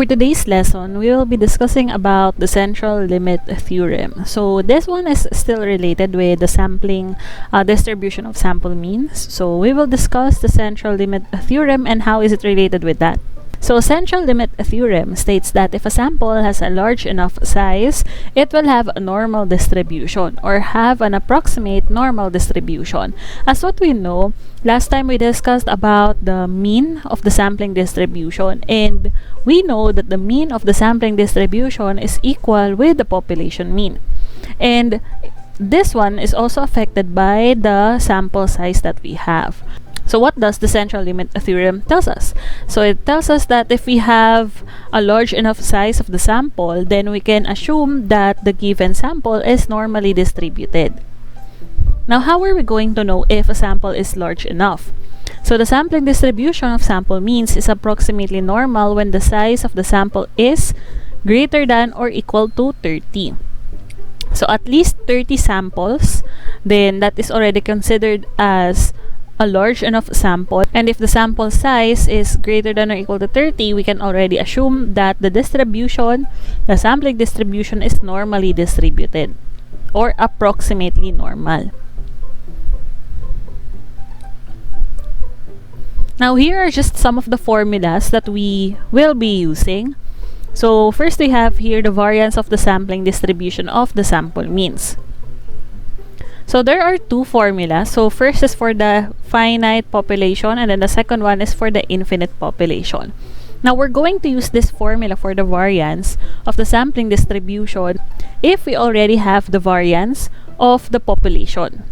for today's lesson, we will be discussing about the central limit theorem. So this one is still related with the sampling distribution of sample means. So we will discuss the central limit theorem and how is it related with that. So central limit theorem states that if a sample has a large enough size, it will have a normal distribution or have an approximate normal distribution. As what we know, last time we discussed about the mean of the sampling distribution, and we know that the mean of the sampling distribution is equal with the population mean. And this one is also affected by the sample size that we have. So what does the central limit theorem tells us? So it tells us that if we have a large enough size of the sample, then we can assume that the given sample is normally distributed. Now, how are we going to know if a sample is large enough? So the sampling distribution of sample means is approximately normal when the size of the sample is greater than or equal to 30. So at least 30 samples, then that is already considered as a large enough sample. And if the sample size is greater than or equal to 30, we can already assume that the sampling distribution is normally distributed or approximately normal. Now here are just some of the formulas that we will be using. So first we have here the variance of the sampling distribution of the sample means. So there are two formulas. So first is for the finite population, and then the second one is for the infinite population. Now we're going to use this formula for the variance of the sampling distribution if we already have the variance of the population.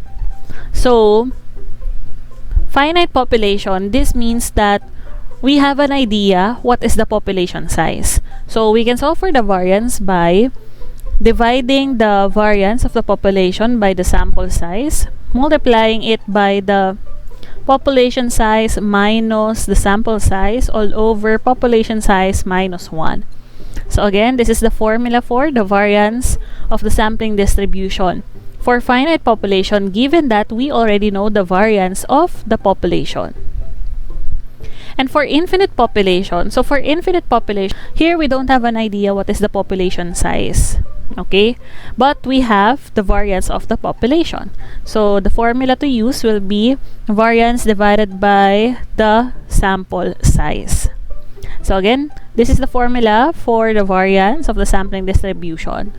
So finite population, this means that we have an idea what is the population size. So we can solve for the variance by dividing the variance of the population by the sample size, multiplying it by the population size minus the sample size all over population size minus 1. So again, this is the formula for the variance of the sampling distribution for finite population, given that we already know the variance of the population. And for infinite population, so for infinite population, here we don't have an idea what is the population size. Okay, but we have the variance of the population. So the formula to use will be variance divided by the sample size. So again, this is the formula for the variance of the sampling distribution.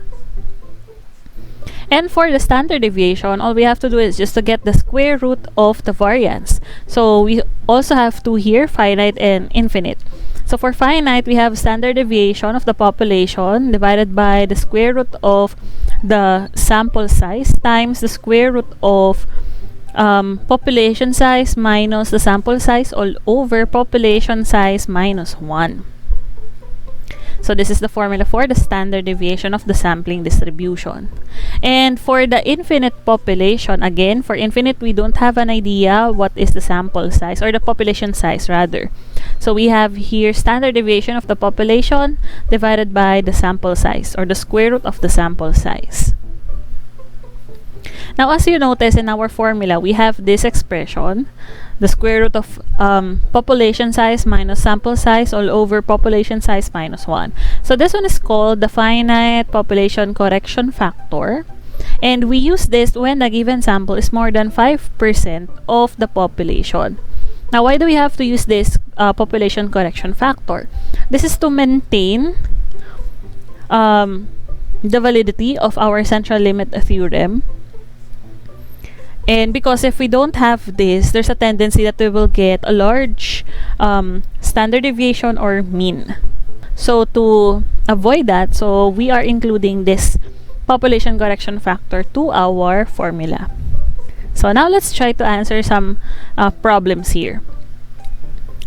And for the standard deviation, all we have to do is just to get the square root of the variance. So we also have two here, finite and infinite. So for finite, we have standard deviation of the population divided by the square root of the sample size times the square root of population size minus the sample size all over population size minus 1. So this is the formula for the standard deviation of the sampling distribution. And for the infinite population, again, for infinite, we don't have an idea what is the sample size, or the population size rather. So we have here standard deviation of the population divided by the sample size, or the square root of the sample size. Now, as you notice in our formula, we have this expression, the square root of population size minus sample size all over population size minus 1. So this one is called the finite population correction factor. And we use this when the given sample is more than 5% of the population. Now, why do we have to use this population correction factor? This is to maintain the validity of our central limit theorem. And because if we don't have this, there's a tendency that we will get a large standard deviation or mean. So to avoid that, so we are including this population correction factor to our formula. So now let's try to answer some problems here.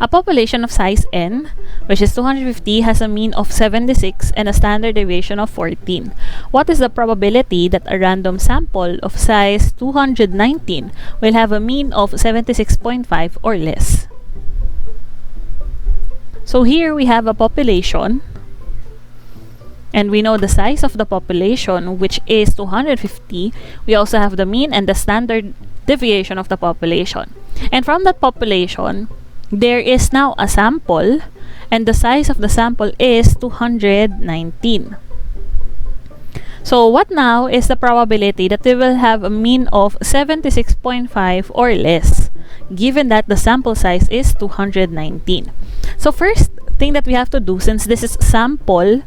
A population of size n, which is 250, has a mean of 76 and a standard deviation of 14. What is the probability that a random sample of size 219 will have a mean of 76.5 or less? So here we have a population, and we know the size of the population, which is 250. We also have the mean and the standard deviation of the population. And from that population, there is now a sample and the size of the sample is 219. So what now is the probability that we will have a mean of 76.5 or less, given that the sample size is 219? So first thing that we have to do, since this is sample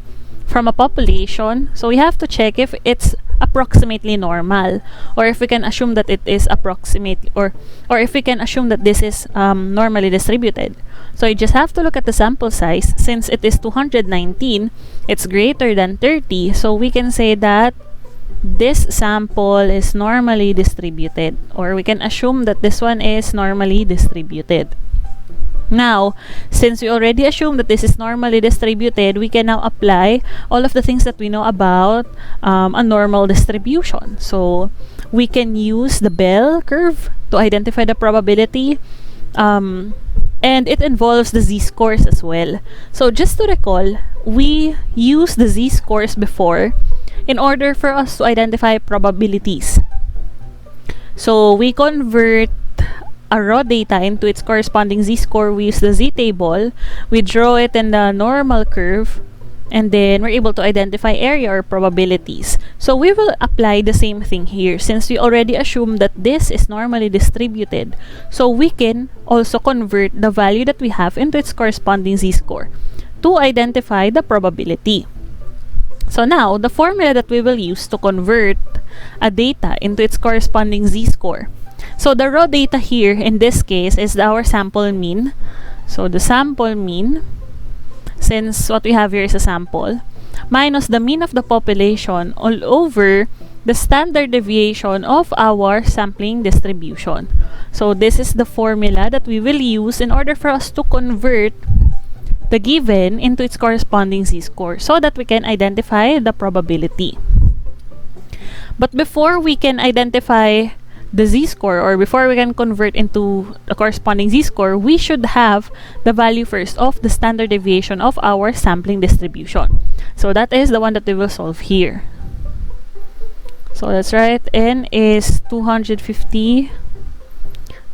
from a population, so we have to check if it's approximately normal, or if we can assume that it is approximately, or if we can assume that this is normally distributed. So you just have to look at the sample size. Since it is 219, it's greater than 30, so we can say that this sample is normally distributed, or we can assume that this one is normally distributed. Now, since we already assume that this is normally distributed, we can now apply all of the things that we know about a normal distribution. So we can use the bell curve to identify the probability, and it involves the z-scores as well. So just to recall, we used the z-scores before in order for us to identify probabilities. So we convert a raw data into its corresponding z-score. We use the z-table, we draw it in the normal curve, and then we're able to identify area or probabilities. So we will apply the same thing here, since we already assume that this is normally distributed. So we can also convert the value that we have into its corresponding z-score to identify the probability. So now, the formula that we will use to convert a data into its corresponding z-score. So the raw data here in this case is our sample mean. So the sample mean, since what we have here is a sample, minus the mean of the population all over the standard deviation of our sampling distribution. So this is the formula that we will use in order for us to convert the given into its corresponding z-score so that we can identify the probability. But before we can identify the z-score, or before we can convert into the corresponding z-score, we should have the value first of the standard deviation of our sampling distribution. So that is the one that we will solve here. So let's write n is 250,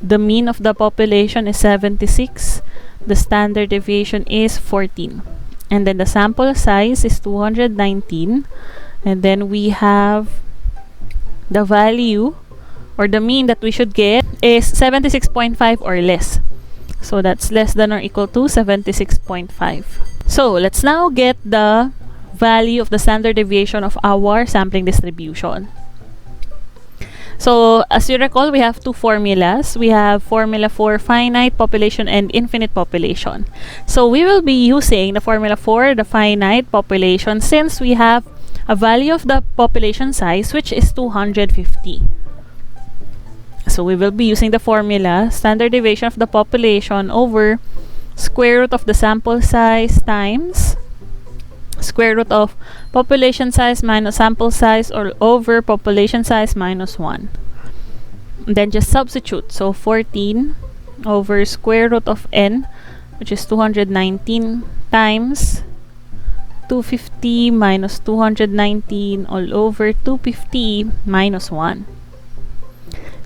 the mean of the population is 76, the standard deviation is 14, and then the sample size is 219, and then we have the value, or the mean that we should get, is 76.5 or less. So that's less than or equal to 76.5. So let's now get the value of the standard deviation of our sampling distribution. So as you recall, we have two formulas. We have formula for finite population and infinite population. So we will be using the formula for the finite population since we have a value of the population size which is 250. So we will be using the formula standard deviation of the population over square root of the sample size times square root of population size minus sample size, or over population size minus 1. And then just substitute. So 14 over square root of n, which is 219, times 250 minus 219 all over 250 minus 1.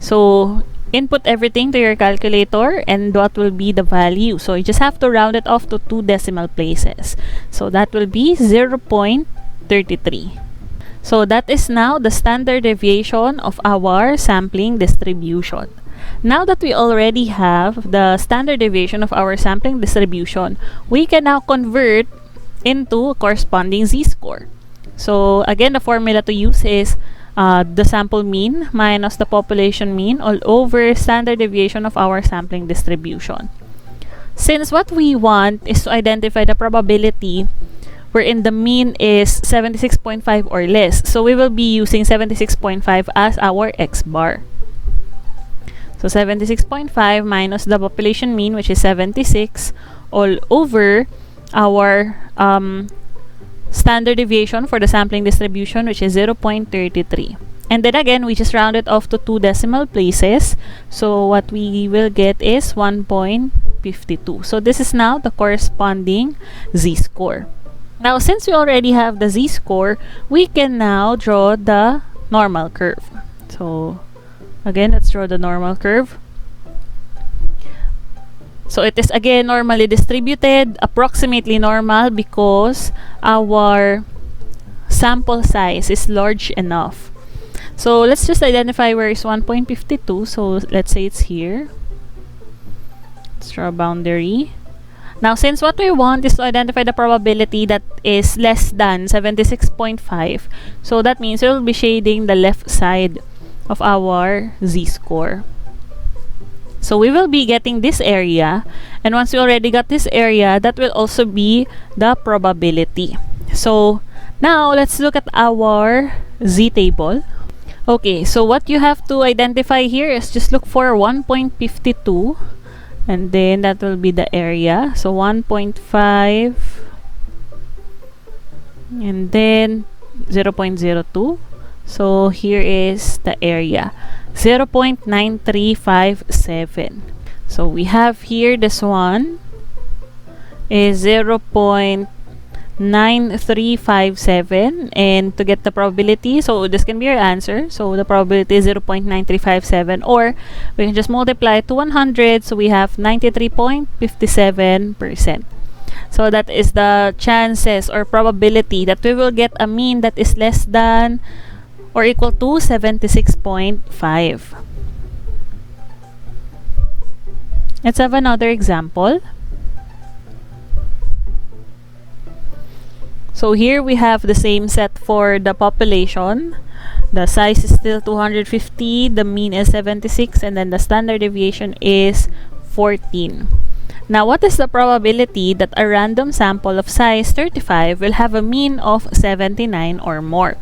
So input everything to your calculator and what will be the value. So you just have to round it off to 2 decimal places. So that will be 0.33. So that is now the standard deviation of our sampling distribution. Now that we already have the standard deviation of our sampling distribution, we can now convert into a corresponding z-score. So again, the formula to use is the sample mean minus the population mean all over standard deviation of our sampling distribution. Since what we want is to identify the probability wherein the mean is 76.5 or less, so we will be using 76.5 as our x-bar. So 76.5 minus the population mean, which is 76, all over our standard deviation for the sampling distribution, which is 0.33. And then again, we just round it off to 2 decimal places. So what we will get is 1.52. So this is now the corresponding z-score. Now, since we already have the z-score, we can now draw the normal curve. So again, let's draw the normal curve. So it is again normally distributed, approximately normal, because our sample size is large enough. So let's just identify where is 1.52. So let's say it's here. Let's draw a boundary. Now, since what we want is to identify the probability that is less than 76.5, so that means we'll be shading the left side of our z-score. So we will be getting this area, and once we already got this area, that will also be the probability. So now let's look at our z-table. Okay, so what you have to identify here is just look for 1.52, and then that will be the area. So 1.5, and then 0.02. So here is the area, 0.9357. So we have here this one is 0.9357, and to get the probability, so this can be your answer. So the probability is 0.9357, or we can just multiply it to 100, so we have 93.57%. So that is the chances or probability that we will get a mean that is less than or equal to 76.5. Let's have another example. So here we have the same set for the population. The size is still 250, the mean is 76, and then the standard deviation is 14. Now, what is the probability that a random sample of size 35 will have a mean of 79 or more?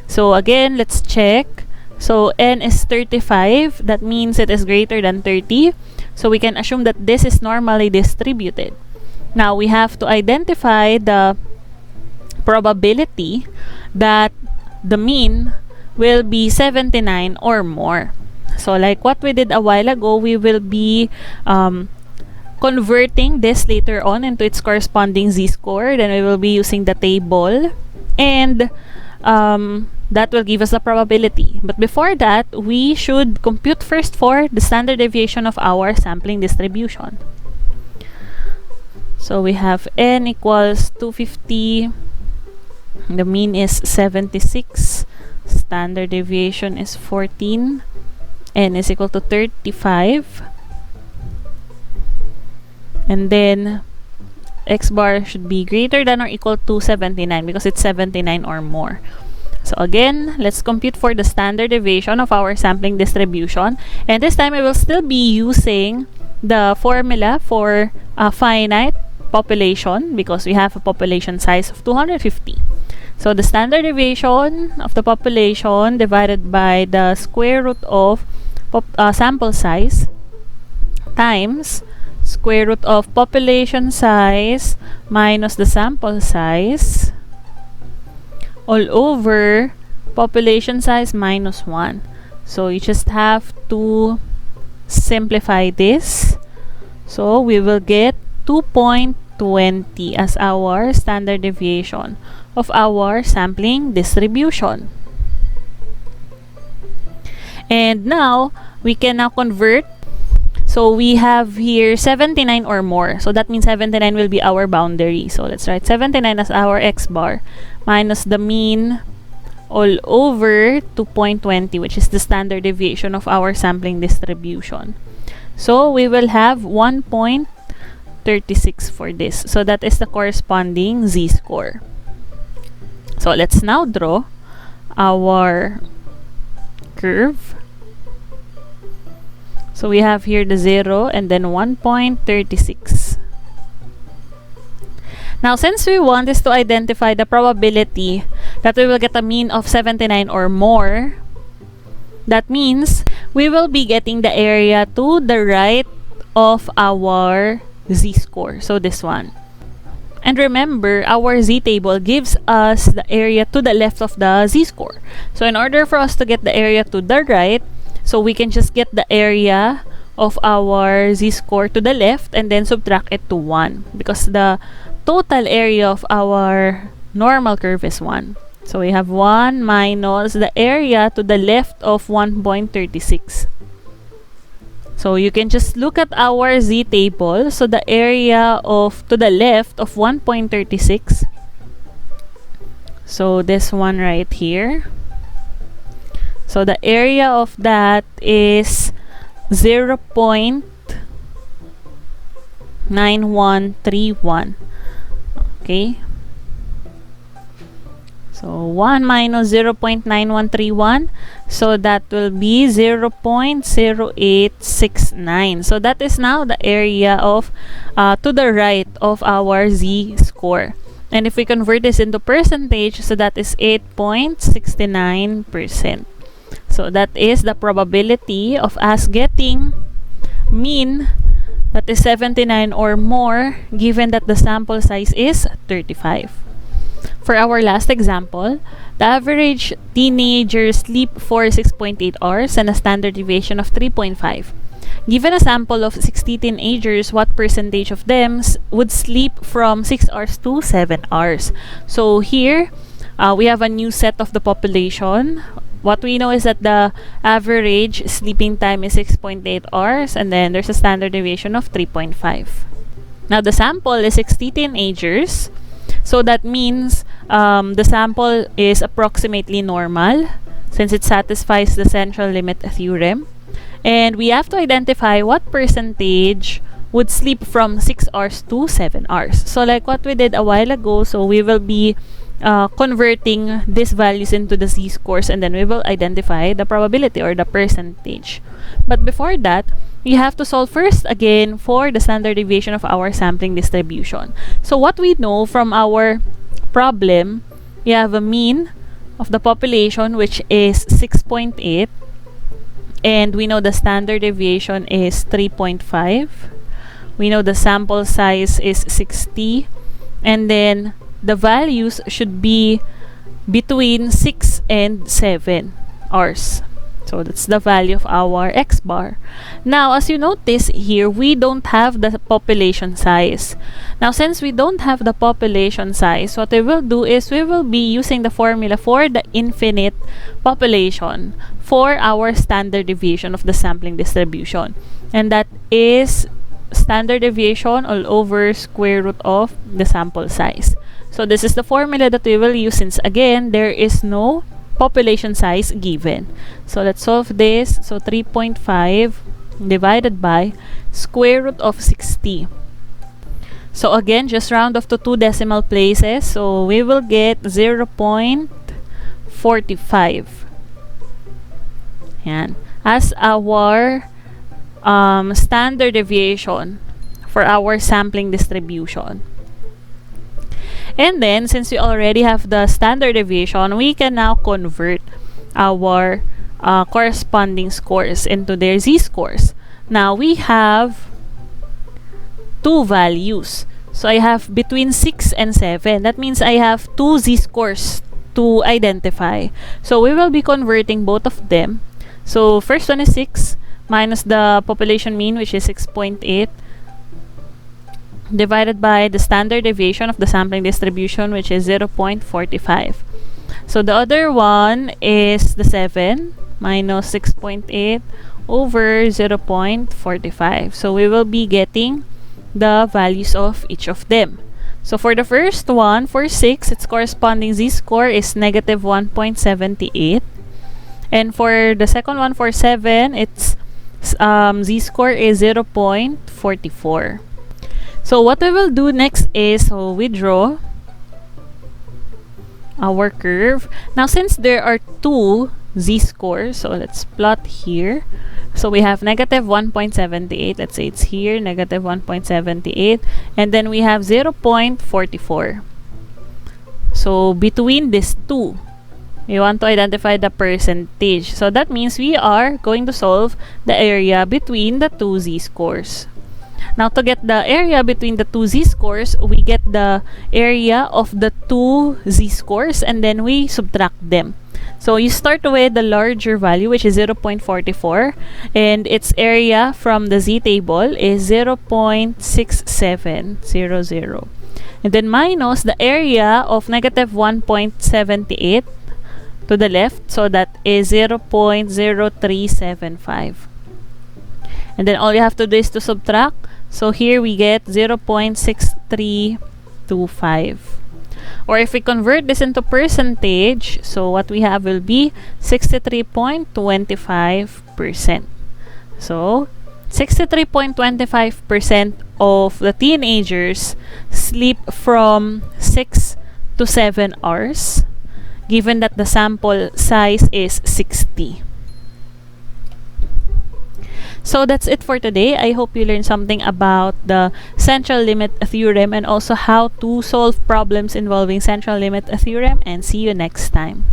So again, let's check. So n is 35, that means it is greater than 30. So we can assume that this is normally distributed. Now we have to identify the probability that the mean will be 79 or more. So like what we did a while ago, we will be converting this later on into its corresponding z-score. Then we will be using the table, and that will give us the probability. But before that, we should compute first for the standard deviation of our sampling distribution. So we have n equals 250, the mean is 76, standard deviation is 14, n is equal to 35, and then x bar should be greater than or equal to 79 because it's 79 or more. So again, let's compute for the standard deviation of our sampling distribution, and this time I will still be using the formula for a finite population because we have a population size of 250. So the standard deviation of the population divided by the square root of sample size times square root of population size minus the sample size all over population size minus 1. So you just have to simplify this. So we will get 2.20 as our standard deviation of our sampling distribution. And now we can now convert. So we have here 79 or more. So that means 79 will be our boundary. So let's write 79 as our x bar minus the mean all over 2.20, which is the standard deviation of our sampling distribution. So we will have 1.36 for this. So that is the corresponding z-score. So let's now draw our curve. So we have here the 0 and then 1.36. Now, since we want is to identify the probability that we will get a mean of 79 or more, that means we will be getting the area to the right of our z-score. So this one. And remember, our z-table gives us the area to the left of the z-score. So in order for us to get the area to the right, so we can just get the area of our z-score to the left and then subtract it to 1 because the total area of our normal curve is 1. So we have 1 minus the area to the left of 1.36. So you can just look at our z table. So the area of to the left of 1.36, so this one right here, so the area of that is 0.9131. Okay, so 1 minus 0.9131, so that will be 0.0869. So that is now the area of to the right of our z-score. And if we convert this into percentage, so that is 8.69%. So that is the probability of us getting mean that is 79 or more, given that the sample size is 35. For our last example, the average teenager sleep for 6.8 hours and a standard deviation of 3.5. Given a sample of 60 teenagers, what percentage of them would sleep from 6 hours to 7 hours? So here, we have a new set of the population. What we know is that the average sleeping time is 6.8 hours, and then there's a standard deviation of 3.5. Now, the sample is 60 teenagers. So that means the sample is approximately normal since it satisfies the central limit theorem. And we have to identify what percentage would sleep from 6 hours to 7 hours. So like what we did a while ago, so we will be converting these values into the z-scores, and then we will identify the probability or the percentage. But before that, we have to solve first again for the standard deviation of our sampling distribution. So what we know from our problem, we have a mean of the population which is 6.8, and we know the standard deviation is 3.5. We know the sample size is 60, and then the values should be between 6 and 7 hours. So that's the value of our x bar. Now, as you notice here, we don't have the population size. Now, since we don't have the population size, what we will do is we will be using the formula for the infinite population for our standard deviation of the sampling distribution. And that is standard deviation all over square root of the sample size. So this is the formula that we will use since, again, there is no population size given. So let's solve this. So 3.5 divided by square root of 60. So again, just round off to 2 decimal places. So we will get 0.45. Yan. As our standard deviation for our sampling distribution. And then, since we already have the standard deviation, we can now convert our corresponding scores into their z-scores. Now, we have two values. So, I have between 6 and 7. That means I have two z-scores to identify. So, we will be converting both of them. So, first one is 6 minus the population mean, which is 6.8. Divided by the standard deviation of the sampling distribution, which is 0.45. So the other one is the 7 minus 6.8 over 0.45. So we will be getting the values of each of them. So for the first one, for 6, its corresponding z-score is negative 1.78. And for the second one, for 7, its z-score is 0.44. So what we will do next is, so we draw our curve. Now, since there are two z-scores, so let's plot here. So we have negative 1.78. Let's say it's here, negative 1.78. And then we have 0.44. So between these two, we want to identify the percentage. So that means we are going to solve the area between the two z-scores. Now, to get the area between the two z-scores, we get the area of the two z-scores and then we subtract them. So you start with the larger value, which is 0.44, and its area from the z-table is 0.6700. And then minus the area of negative 1.78 to the left, so that is 0.0375. And then all you have to do is to subtract. So here we get 0.6325. Or if we convert this into percentage, so what we have will be 63.25%. So 63.25% of the teenagers sleep from 6 to 7 hours, given that the sample size is 60. So that's it for today. I hope you learned something about the central limit theorem and also how to solve problems involving central limit theorem, and see you next time.